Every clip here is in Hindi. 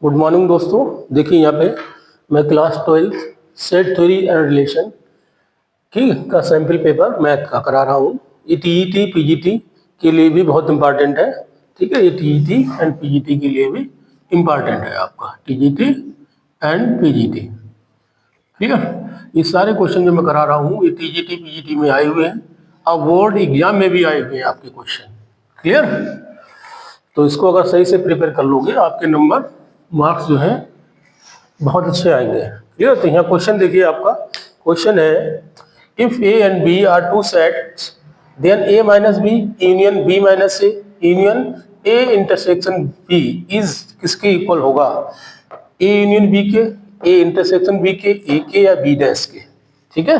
गुड मॉर्निंग दोस्तों। देखिए यहाँ पे मैं class 12 set theory and relation की का सैम्पल पेपर मैथ का करा रहा हूँ। ये टीईटी पीजीटी के लिए भी बहुत इंपॉर्टेंट है। ठीक है, ये टीईटी एंड पीजीटी के लिए भी इम्पॉर्टेंट है आपका टीजीटी एंड पीजीटी। ठीक है, ये सारे क्वेश्चन जो मैं करा रहा हूँ ये टीजीटी पीजीटी में आए हुए हैं और बोर्ड एग्जाम में भी आए हुए हैं आपके क्वेश्चन। क्लियर? तो इसको अगर सही से प्रिपेयर कर लोगे आपके नंबर मार्क्स जो है बहुत अच्छे आएंगे। क्लियर? तो यहाँ क्वेश्चन देखिए, आपका क्वेश्चन है if A and B are two sets then A minus B union B minus A union A intersection B is किसके इक्वल होगा? ए यूनियन बी के, ए इंटरसेक्शन बी के, ए के या बी डैश के। ठीक है,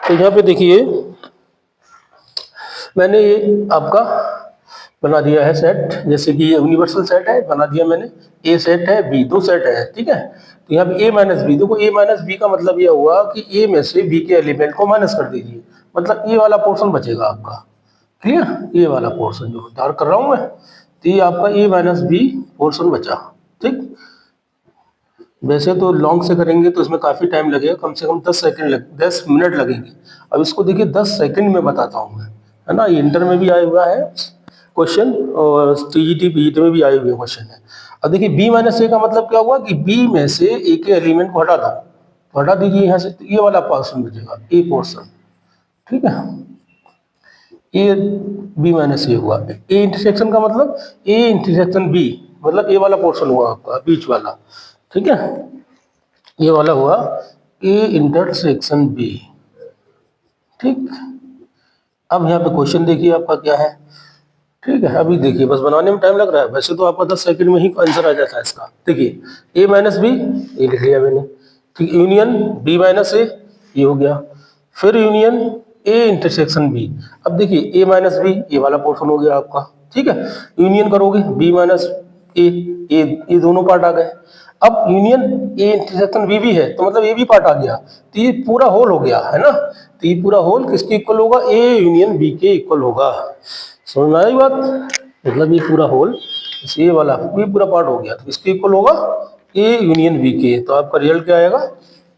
तो यहाँ पे देखिए मैंने ये आपका बना दिया है सेट, जैसे कि ये यूनिवर्सल सेट है बना दिया मैंने। ए सेट है, बी दो सेट है। ठीक है, तो यहाँ पे ए माइनस बी, देखो ए माइनस बी का मतलब ये हुआ कि ए में से बी के एलिमेंट को माइनस कर दीजिए, मतलब ए वाला पोर्शन बचेगा आपका। क्लियर? ये वाला पोर्शन जो डार्क कर रहा हूं मैं, तो ये आपका ए माइनस बी पोर्शन बचा। ठीक, वैसे तो लॉन्ग से करेंगे तो इसमें काफी टाइम लगेगा, कम से कम 10 मिनट लगेंगे। अब इसको देखिए 10 सेकंड में बताता हूँ मैं, है ना। ये इंटर में भी आया हुआ है क्वेश्चन और टीजीटी पीजीटी में भी आए हुए क्वेश्चन है। अब देखिए बी माइनस ए का मतलब क्या हुआ कि बी में से ए के एलिमेंट को हटा दो, तो हटा दीजिए यहाँ से, तो ये वाला पोर्शन बचेगा, ए पोर्शन। ठीक है, ए बी माइनस ए हुआ। ए इंटरसेक्शन का मतलब ए इंटरसेक्शन बी, मतलब ए वाला पोर्शन हुआ आपका बीच वाला। ठीक है, ये वाला हुआ ए इंटरसेक्शन बी। ठीक, अब यहाँ पे क्वेश्चन देखिए आपका क्या है। ठीक है, अभी देखिए बस बनाने में टाइम लग रहा है, वैसे तो आपका 10 सेकंड में ही आंसर आ जाता है इसका। देखिए ए माइनस बी, ये लिख लिया मैंने। ठीक, यूनियन बी माइनस ए, ये हो गया। फिर यूनियन ए इंटरसेक्शन बी। अब देखिए ए माइनस बी, ये वाला पोर्शन हो गया आपका। ठीक है, यूनियन करोगे बी माइनस ए, ये दोनों पार्ट आ गए। अब यूनियन ए इंटरसेक्शन बी भी है, तो मतलब ए भी पार्ट आ गया, तो ये पूरा होल हो गया, है ना। तो ये पूरा होल किसके इक्वल होगा? ए यूनियन बी के इक्वल होगा। समझ में आई बात? मतलब ये पूरा होल, ये वाला ये पूरा पार्ट हो गया, तो इसके इक्वल होगा ए यूनियन बी के। तो आपका रिजल्ट क्या आएगा?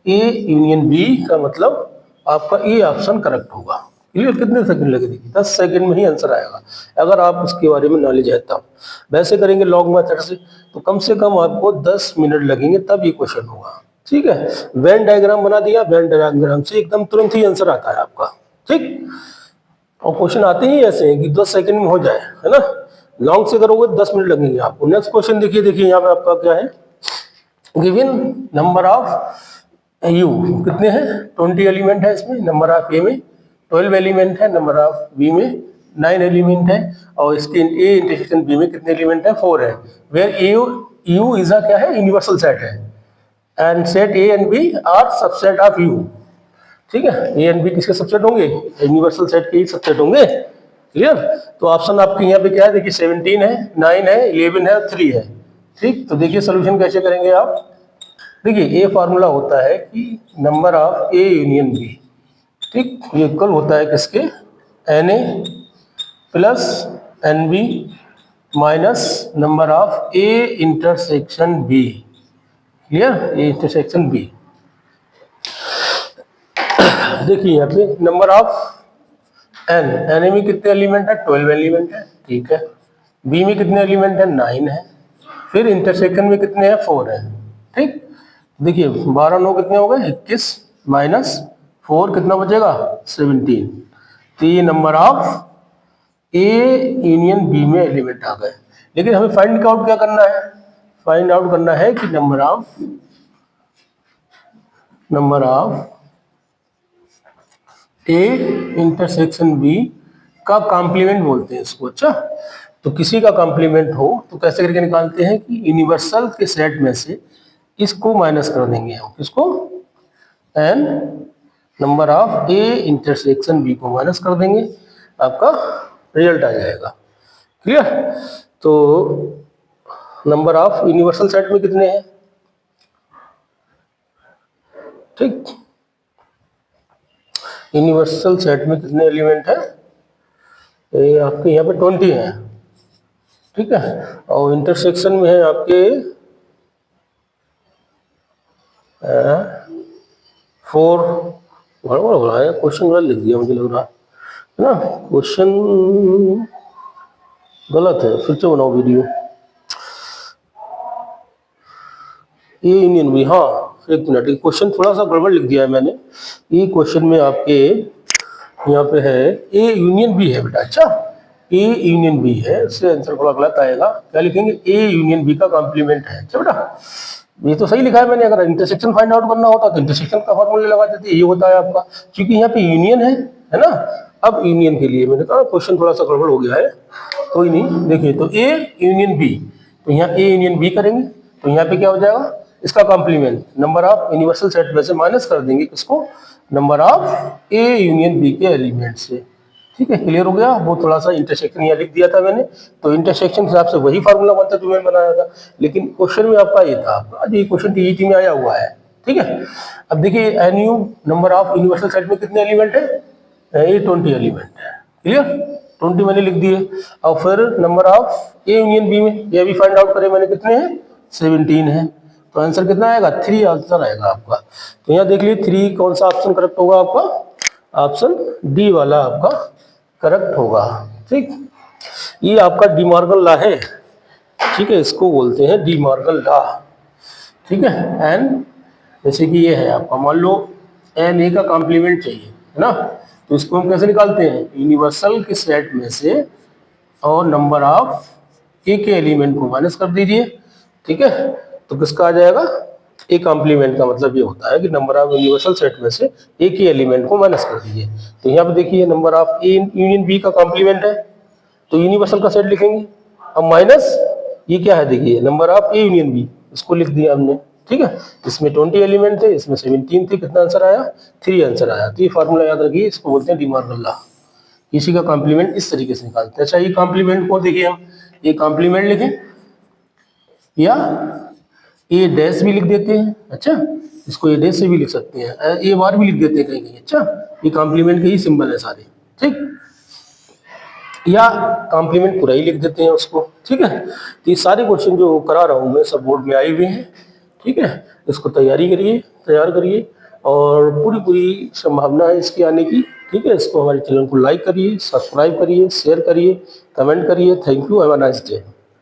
ए यूनियन बी का मतलब आपका ए ऑप्शन करेक्ट होगा। क्लियर? कितने सेकंड लगे? देखिए 10 सेकंड में ही आंसर आएगा, अगर आप उसके बारे में नॉलेज है तब। वैसे करेंगे लॉग मेथड से तो कम से कम आपको 10 मिनट लगेंगे, तब ये क्वेश्चन होगा। ठीक है, वेन डायग्राम बना दिया, वेन डायग्राम से एकदम तुरंत ही आंसर आता है आपका। ठीक, और क्वेश्चन आते ही ऐसे हैं कि 10 सेकंड में हो जाए, है ना। लॉन्ग से करोगे 10 मिनट लगेंगे आपको। नेक्स्ट क्वेश्चन देखिए, देखिए यहाँ पे आपका क्या है, गिवन नंबर ऑफ यू कितने हैं? 20 एलिमेंट है इसमें। नंबर ऑफ ए में 12 एलिमेंट है, नंबर ऑफ बी में 9 एलिमेंट है, और इसके ए इंटरसेक्शन बी में कितने एलिमेंट है? 4 है। Where A U is a क्या है? यूनिवर्सल सेट है, and set A and B are subset of U. ठीक है, ए एंड बी किसके सबसेट होंगे? यूनिवर्सल सेट के ही सबसेट होंगे। क्लियर? तो ऑप्शन आपके यहाँ पे क्या है? देखिए 17 है, 9 है, 11 है, 3 है। ठीक, तो देखिए सोल्यूशन कैसे करेंगे आप। देखिए ए फार्मूला होता है कि number of A union B, ठीक, ये इक्वल होता है किसके? N A plus N B minus number of A intersection B. Clear? A intersection B. देखिए यहाँ पे नंबर ऑफ एन, एन में कितने एलिमेंट है? 12 एलिमेंट है। ठीक है, बी में कितने एलिमेंट है? 9 है। फिर इंटरसेक्शन में कितने हैं? 4 है। ठीक, देखिए 12 9 कितने हो गए? 21 माइनस 4 कितना बचेगा? 17। तो ये number of A union B में एलिमेंट आ गए। लेकिन हमें फाइंड आउट क्या करना है? फाइंड आउट करना है कि number of A intersection B का कॉम्प्लीमेंट बोलते हैं इसको। अच्छा, तो किसी का कॉम्प्लीमेंट हो तो कैसे करके निकालते हैं कि यूनिवर्सल के सेट में से इसको माइनस कर देंगे हम, इसको N number of A intersection B को माइनस कर देंगे, आपका रिजल्ट आ जाएगा। क्लियर? तो नंबर ऑफ यूनिवर्सल सेट में कितने हैं? ठीक, यूनिवर्सल सेट में कितने एलिमेंट है? ये आपके यहाँ पे 20 है। ठीक है, और इंटरसेक्शन में है आपके 4 गड़बड़ हो रहा है, क्वेश्चन गलत लिख दिया मुझे लग रहा है ना, क्वेश्चन गलत है, फिर से बनाओ वीडियो। ए यूनियन बी, हाँ एक मिनट, क्वेश्चन थोड़ा सा गड़बड़ लिख दिया है मैंने। ये क्वेश्चन में आपके यहाँ पे है ए यूनियन बी है बेटा। अच्छा, ए यूनियन बी है, इससे आंसर थोड़ा गलत आएगा। क्या लिखेंगे? ए यूनियन बी का कॉम्प्लीमेंट है। अच्छा बेटा, ये तो सही लिखा है मैंने। अगर इंटरसेक्शन फाइंड आउट करना होता तो इंटरसेक्शन का फॉर्मूला लगा देते, ये होता है आपका, क्योंकि यहाँ पे यूनियन है ना। अब यूनियन के लिए मैंने कहा क्वेश्चन थोड़ा सा गड़बड़ हो गया है, कोई नहीं। देखिए, तो ए यूनियन बी, तो यहाँ ए यूनियन बी करेंगे तो यहाँ पे क्या हो जाएगा? इसका complement number of universal set में से माइनस कर देंगे किसको? Number of A union B के एलिमेंट से। ठीक है, क्लियर हो गया। वो थोड़ा सा इंटरसेक्शन यहाँ लिख दिया था मैंने, तो इंटरसेक्शन के हिसाब से वही फार्मूला बनता जो मैंने बनाया था, लेकिन क्वेश्चन में आपका ये था। आज ये क्वेश्चन टीईटी में आया हुआ है। ठीक है, अब देखिए N U number of universal set में कितने एलिमेंट है? ये 20 एलिमेंट है। क्लियर, 20 मैंने लिख दिए। और फिर number of A union B में ये भी फाइंड आउट करें मैंने, कितने हैं? 17 है। तो आंसर कितना आएगा? 3 आंसर आएगा आपका। तो यहाँ देख लीजिए 3 कौन सा ऑप्शन करेक्ट होगा आपका? ऑप्शन डी वाला आपका करेक्ट होगा। ठीक, ये आपका डी मॉर्गन लॉ है। ठीक है, इसको बोलते हैं डी मॉर्गन लॉ। ठीक है, एन जैसे कि ये है आपका, मान लो एन ए का कॉम्प्लीमेंट चाहिए है ना, तो इसको हम कैसे निकालते हैं? यूनिवर्सल के सेट में से और नंबर ऑफ ए के एलिमेंट को माइनस कर दीजिए। ठीक है, तो किसका आ जाएगा? ए कॉम्प्लीमेंट का मतलब ये होता है कि नंबर ऑफ यूनिवर्सल सेट में से ए के एलिमेंट को माइनस कर दीजिए। तो यहाँ पे देखिए number of A union B का कॉम्प्लीमेंट है, तो यूनिवर्सल का सेट लिखेंगे। अब माइनस ये क्या है? देखिए number of A union B, इसको लिख दिया हमने। ठीक है, इसमें 20 एलिमेंट थे, इसमें 17 थे। कितना आंसर आया? 3 आंसर आया। तो ये फार्मूला याद रखिए, इसको बोलते हैं डी मॉर्गन लॉ। इसी का कॉम्प्लीमेंट इस तरीके से निकालते हैं। अच्छा, ये कॉम्प्लीमेंट को देखिए हम, ये कॉम्प्लीमेंट लिखें या ए डैश भी लिख देते हैं। अच्छा, इसको ए डैश से भी लिख सकते हैं, ए बार भी लिख देते हैं कहीं कहीं। अच्छा, ये कॉम्प्लीमेंट के ही सिंबल है सारे। ठीक, या कॉम्प्लीमेंट पूरा ही लिख देते हैं उसको। ठीक है, तो ये सारे क्वेश्चन जो करा रहा हूँ मैं सब बोर्ड में आए हुए हैं। ठीक है, इसको तैयार करिए और पूरी पूरी संभावना है इसकी आने की। ठीक है, इसको हमारे चैनल को लाइक करिए, सब्सक्राइब करिए, शेयर करिए, कमेंट करिए। Thank you, have a nice day.